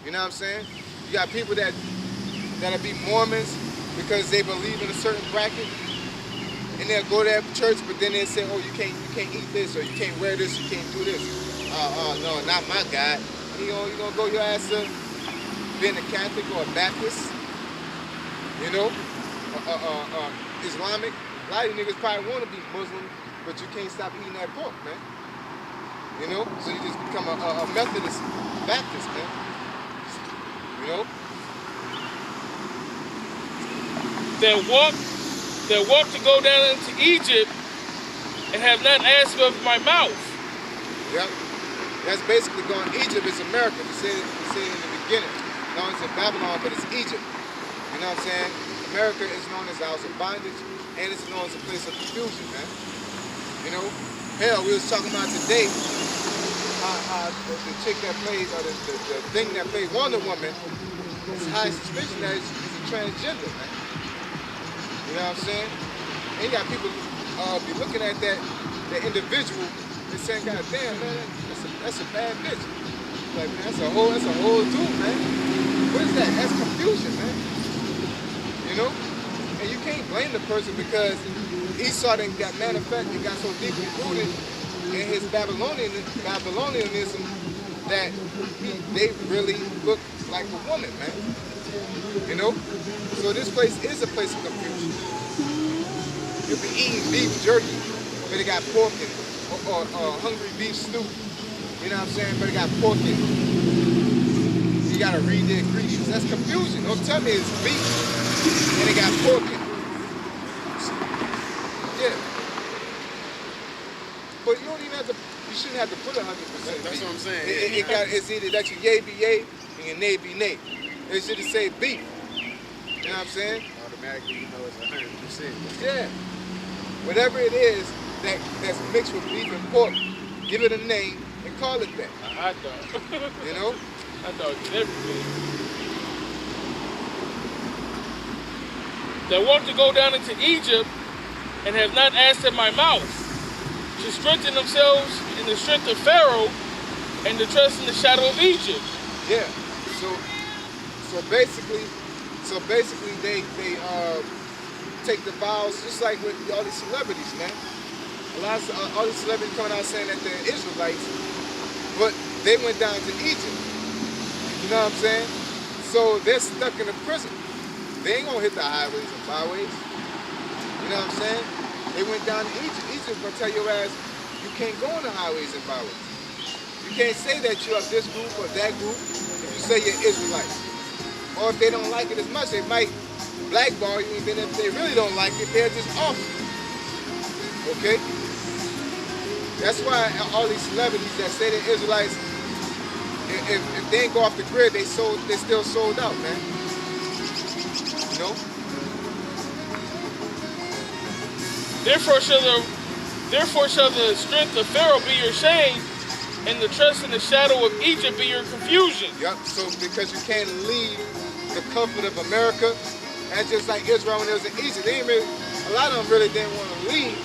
You know what I'm saying? You got people that'll be Mormons because they believe in a certain bracket, and they'll go to that church, but then they say, oh, you can't eat this, or you can't wear this, you can't do this. No, not my God. You gonna go your ass to being a Catholic or a Baptist, you know, Islamic. A lot of you niggas probably want to be Muslim, but you can't stop eating that pork, man. You know, so you just become a Methodist Baptist, man. You know. That walk to go down into Egypt and have not asked of my mouth. Yep. That's basically going. Egypt is America. We said it in the beginning. Known as Babylon, but it's Egypt. You know what I'm saying? America is known as the house of bondage, and it's known as a place of confusion, man. You know? Hell, we was talking about today how the chick that played, or the thing that played Wonder Woman, it's high suspicion that he's a transgender, man. You know what I'm saying? And you got people be looking at that individual and saying, God damn, man, that's a bad bitch. Like, man, that's a whole dude, man. What is that? That's confusion, man. You know? And you can't blame the person because Esau done got manufactured, got so deeply rooted in his Babylonianism that they really look like a woman, man. You know? So this place is a place of confusion. You'll be eating beef jerky, but it got pork in it. Or hungry beef stew. You know what I'm saying? But it got pork in it. You gotta read the ingredients. That's confusion. Don't tell me it's beef and it got pork in it. Yeah. But you don't even have to, you shouldn't have to put 100% beef. That's what I'm saying. It's either that your yay be yay and your nay be nay. It should say beef. You know what I'm saying? Automatically, you know it's 100%. Yeah. Whatever it is that's mixed with beef and pork, give it a name and call it that. I thought. You know? I thought it did everything. That want to go down into Egypt and have not asked at my mouth, to strengthen themselves in the strength of Pharaoh and to trust in the shadow of Egypt. Yeah. So basically they take the vows just like with all these celebrities, man. All these celebrities coming out saying that they're Israelites, but they went down to Egypt. You know what I'm saying? So they're stuck in a prison. They ain't gonna hit the highways and byways. You know what I'm saying? They went down to Egypt. Egypt gonna tell your ass you can't go on the highways and byways. You can't say that you're of this group or that group if you say you're Israelites. Or if they don't like it as much, they might blackball you, and then if they really don't like it, they'll just off you. Okay? That's why all these celebrities that say they're Israelites, if they ain't go off the grid, they still sold out, man. You know? Therefore shall the strength of Pharaoh be your shame, and the trust in the shadow of Egypt be your confusion. Yep, so because you can't leave the comfort of America, and just like Israel when they was in Egypt, a lot of them really didn't want to leave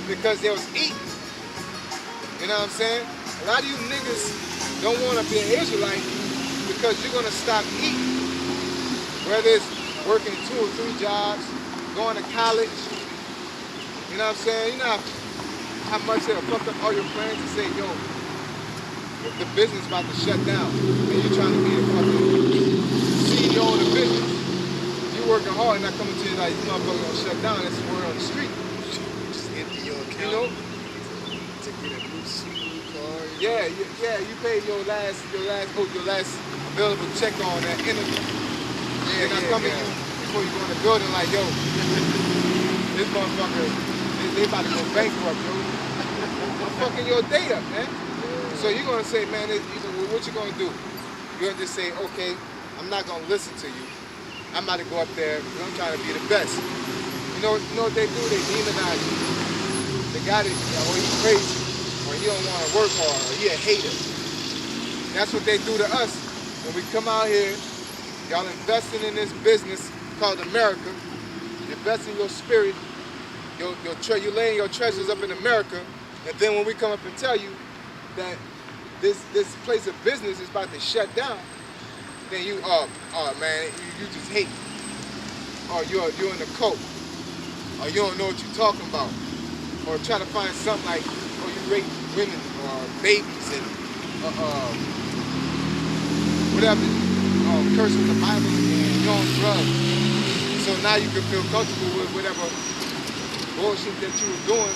because they was eating. You know what I'm saying? A lot of you niggas don't want to be an Israelite because you're going to stop eating. Whether it's working 2 or 3 jobs, going to college. You know what I'm saying? You know how much they'll fuck up all your plans and say, yo, the business is about to shut down. And you're trying to be the fucking CEO of the business. You're working hard and I come to you like, you motherfucker gonna shut down. That's the word on the street. Just empty your account. You know? To get a new suit, car. Yeah, you paid your last available check on that interview. And I come to you before you go in the building like, yo, this motherfucker, they about to go bankrupt, yo. I'm fucking your day up, man. So you're gonna say, man, what you gonna do? You're gonna just say, okay, I'm not gonna listen to you. I'm about to go up there because I'm trying to be the best. You know what they do? They demonize you. The guy that, or he's crazy, or he don't want to work hard, or he a hater. That's what they do to us. When we come out here, y'all investing in this business called America, investing your spirit, you're laying your treasures up in America, and then when we come up and tell you that this place of business is about to shut down, then you man, you just hate, or you're in the cult, or you don't know what you're talking about, or try to find something like, or you rape women or babies and whatever, curse with the Bible and you're on drugs. So now you can feel comfortable with whatever bullshit that you were doing,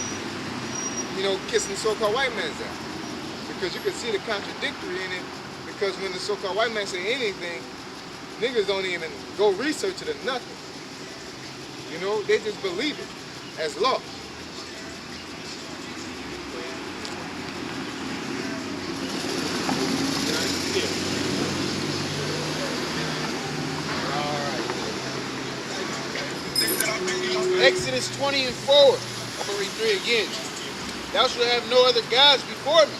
kissing the so-called white man's ass. Because you can see the contradictory in it, because when the so-called white man say anything, niggas don't even go research it or nothing. They just believe it as law. Exodus 20 and 4. I'm going to read 3 again. Thou shalt have no other gods before me.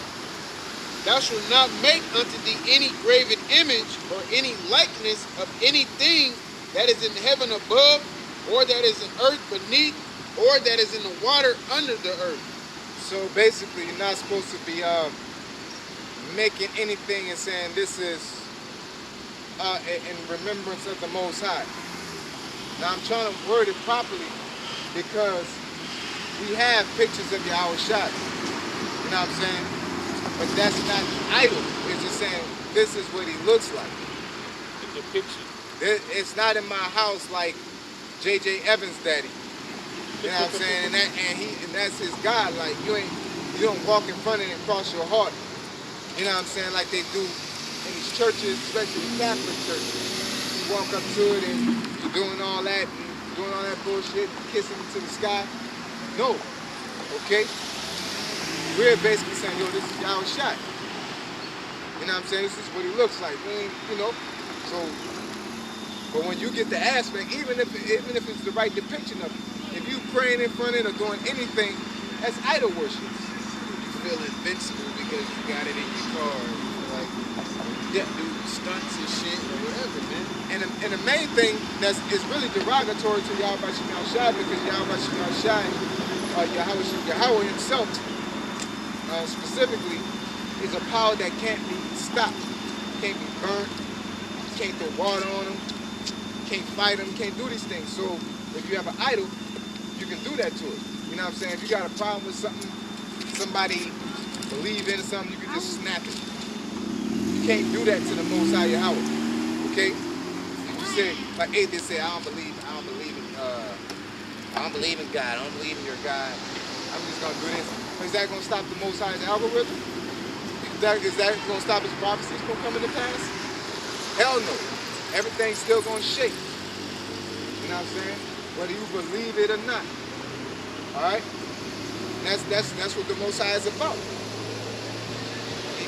Thou shalt not make unto thee any graven image or any likeness of anything that is in heaven above, or that is in earth beneath, or that is in the water under the earth. So basically, you're not supposed to be making anything and saying this is in remembrance of the Most High. Now I'm trying to word it properly, because we have pictures of Yahweh Shai. You know what I'm saying? But that's not idol. It's just saying this is what he looks like. The picture. It's not in my house like J.J. Evans' daddy. You know what I'm saying? And that's his God. Like you don't walk in front of it and cross your heart. You know what I'm saying? Like they do in these churches, especially the Catholic churches. You walk up to it and you're doing all that bullshit, kissing to the sky. No. Okay? We're basically saying, yo, this is Yahweh Shai. You know what I'm saying? This is what he looks like. So, but when you get the aspect, even if it's the right depiction of it, if you praying in front of it or doing anything, that's idol worship. You feel invincible because you got it in your car. Like, do stunts and shit or whatever, man. And the main thing is really derogatory to Yahweh Shai, because Yahweh Shai, Yahweh himself, specifically, is a power that can't be stopped, can't be burnt, can't throw water on him, can't fight him, can't do these things. So if you have an idol, you can do that to it. You know what I'm saying? If you got a problem with something, somebody believe in something, you can just snap it. You can't do that to the Most High Yahweh. Okay? You say, like atheists say, I don't believe in God. I don't believe in your God. I'm just gonna do this. Is that gonna stop the Most High's algorithm? Is that gonna stop his prophecies from coming to pass? Hell no. Everything's still gonna shake. You know what I'm saying? Whether you believe it or not. Alright? That's what the Most High is about.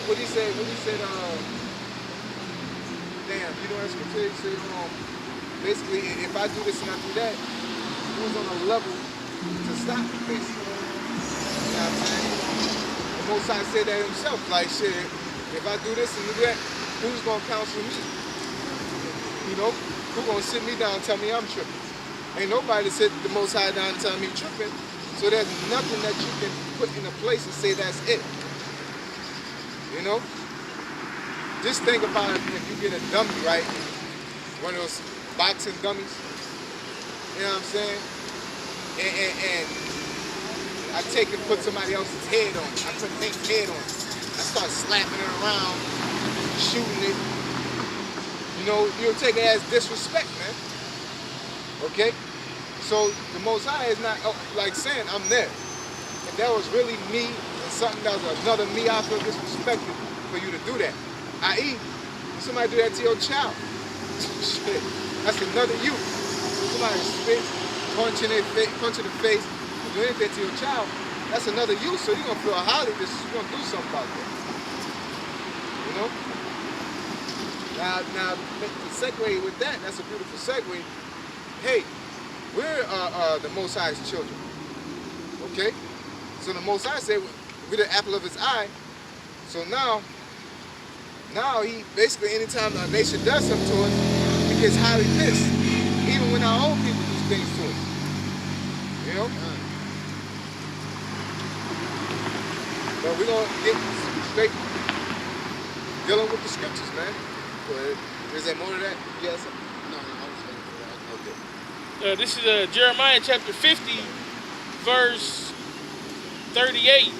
What he said, damn, that's what he said, basically, if I do this and I do that, who's on a level to stop it, basically? You know what I'm saying? The Most High said that himself, like, shit, if I do this and do that, who's gonna counsel me? Who's gonna sit me down and tell me I'm tripping? Ain't nobody to sit the Most High down and tell me tripping, so there's nothing that you can put in a place and say that's it. Just think about it, if you get a dummy, right? One of those boxing dummies. You know what I'm saying? And I take and put somebody else's head on it. I put Nate's head on it. I start slapping it around, shooting it. You'll take it as disrespect, man. Okay? So the Most High is not like saying I'm there. If that was really me and something that was another me, I feel disrespected for you to do that. I.e., somebody do that to your child. Shit, that's another you. Somebody spit, punch in the face, do anything to your child, that's another you. So you're gonna feel highly, you're gonna do something about that. Now, the segue with that's a beautiful segue. Hey, we're the Most High's children. Okay? So the Most High said we're the apple of his eye. So now he basically, anytime a nation does something to us, he gets highly pissed. Even when our own people do things to us. But we're going to get straight dealing with the scriptures, man. Go ahead. Is there more to that? Yes. No, I was waiting for that. Okay. This is Jeremiah chapter 50, verse 38.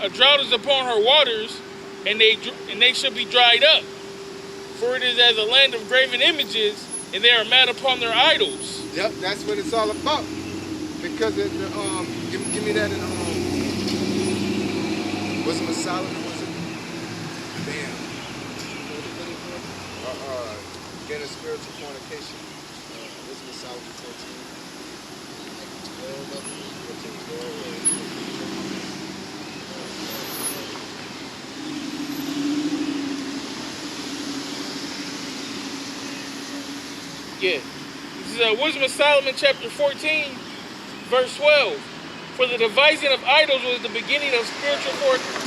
A drought is upon her waters, and they shall be dried up. For it is as a land of graven images, and they are mad upon their idols. Yep, that's what it's all about. Because it, give me that in was it Solomon? Was it? Damn. Again, a spiritual fornication. Wisdom of Solomon 14. Like 12 of them. 14, 12. Yeah. This is Wisdom of Solomon chapter 14, verse 12. For the devising of idols was the beginning of spiritual fornication.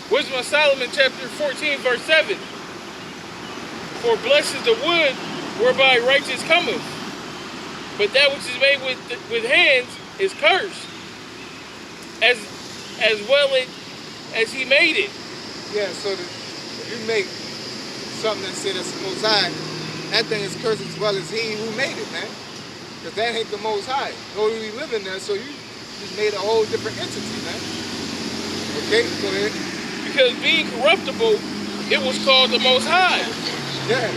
Wisdom of Solomon chapter 14, verse 7. For blessed is the wood whereby righteous cometh, but that which is made with hands is cursed, as well as he made it. Yeah, so if you make something that said that's the Most High, that thing is cursed as well as he who made it, man. Because that ain't the Most High. Nor do we live in there, so you just made a whole different entity, man. Okay, go ahead. Because being corruptible, it was called the Most High. Yeah,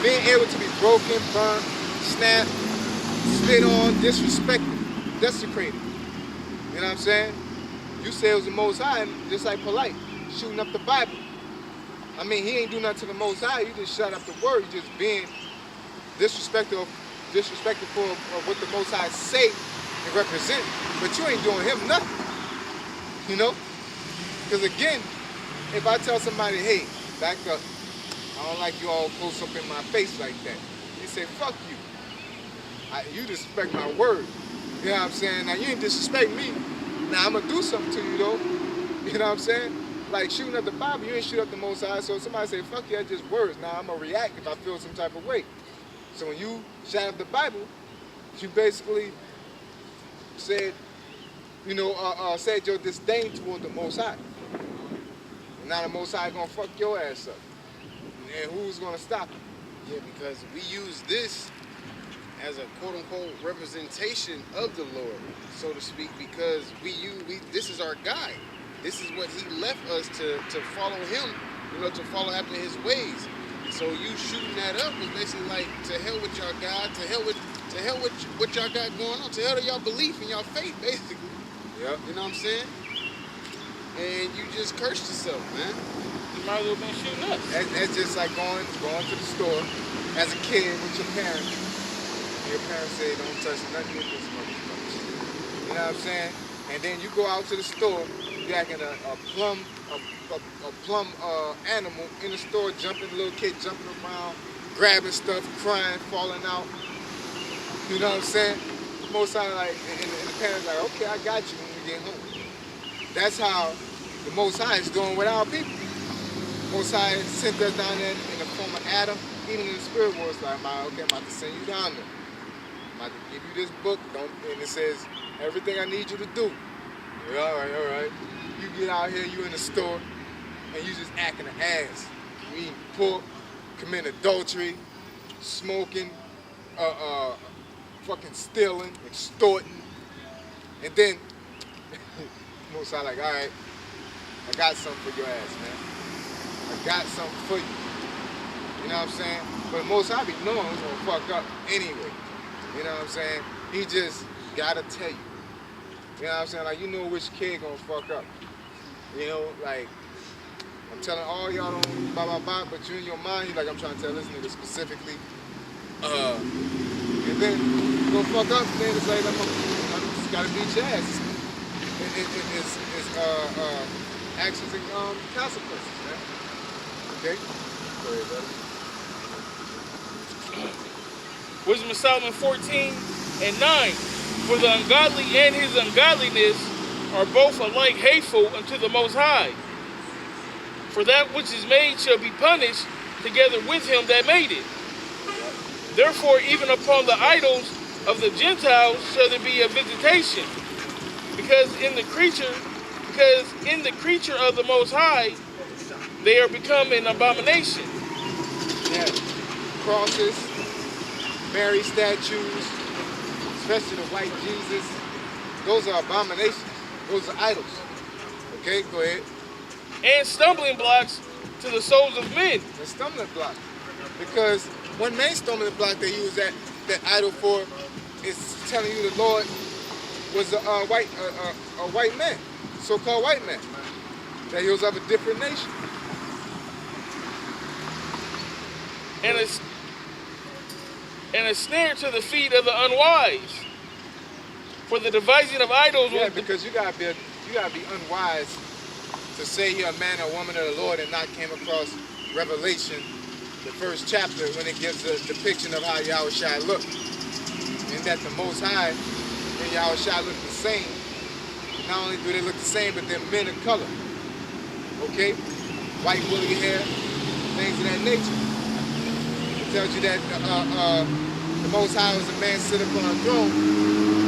being able to be broken, burnt, snapped, spit on, disrespected, desecrated. You know what I'm saying? You say it was the Most High, just like Polite, shooting up the Bible. I mean, he ain't do nothing to the Most High. You just shut up the word. You just being disrespectful of what the Most High say and represent. But you ain't doing him nothing. You know? Because again, if I tell somebody, hey, back up, I don't like you all close up in my face like that. They say, fuck you. You disrespect my word. You know what I'm saying? Now, you ain't disrespect me. Now, I'm going to do something to you, though. You know what I'm saying? Like shooting up the Bible, you ain't shoot up the Most High. So if somebody say, fuck you, that's just words. Now, I'm going to react if I feel some type of way. So when you shot up the Bible, you basically said, said your disdain toward the Most High. And now the Most High gonna fuck your ass up. And who's gonna stop it? Yeah, because we use this as a quote-unquote representation of the Lord, so to speak, because this is our guide. This is what he left us to follow him, to follow after his ways. So you shooting that up was basically like, to hell with y'all God, to hell with what y'all got going on, to hell to y'all belief and y'all faith, basically. Yep. You know what I'm saying? And you just cursed yourself, man. You might as well been shooting us. That's just like going to the store as a kid with your parents. Your parents say, don't touch nothing with this motherfucker. You know what I'm saying? And then you go out to the store, you're acting a plum animal in the store, jumping, little kid jumping around, grabbing stuff, crying, falling out. You know what I'm saying? Most times, like, and the parents like, okay, I got you when we get home. That's how the Most High is doing with our people. Most High sent us down there in the form of Adam, even in the spirit world. It's like, I'm about to send you down there. I'm about to give you this book, and it says everything I need you to do. Yeah, all right. You get out here, you in the store, and you just acting an ass. You eating pork, committing adultery, smoking, fucking stealing, extorting, and then Most High like, all right, I got something for your ass, man. I got something for you. You know what I'm saying? But Most High be knowing who's gonna fuck up anyway. You know what I'm saying? He just gotta tell you. You know what I'm saying? Like, you know which kid gonna fuck up. You know, like, I'm telling all y'all don't blah, blah, blah, but you in your mind, you like, I'm trying to tell this nigga specifically. And then you gonna fuck up, then it's like, I just gotta beat your ass. It's actions and consequences, man. Okay? Go ahead, brother. Wisdom of Solomon 14 and 9. For the ungodly and his ungodliness are both alike hateful unto the Most High. For that which is made shall be punished together with him that made it. Therefore, even upon the idols of the Gentiles shall there be a visitation, because in the creature of the Most High they are become an abomination. Yeah. Crosses, Mary statues, especially the white Jesus, those are abominations. Those are idols. Okay, go ahead. And stumbling blocks to the souls of men. The stumbling block. Because one main stumbling block they use that idol for is telling you the Lord was a white man, so-called white man, that he was of a different nation. And a snare to the feet of the unwise. For the devising of idols Yeah, was because you gotta be unwise to say you're a man or woman of the Lord and not came across Revelation, the first chapter, when it gives a depiction of how Yahushua looked. And that the Most High and Yahushua look the same. Not only do they look the same, but they're men of color. Okay? White woolly hair, things of that nature. It tells you that the Most High was a man sit upon a throne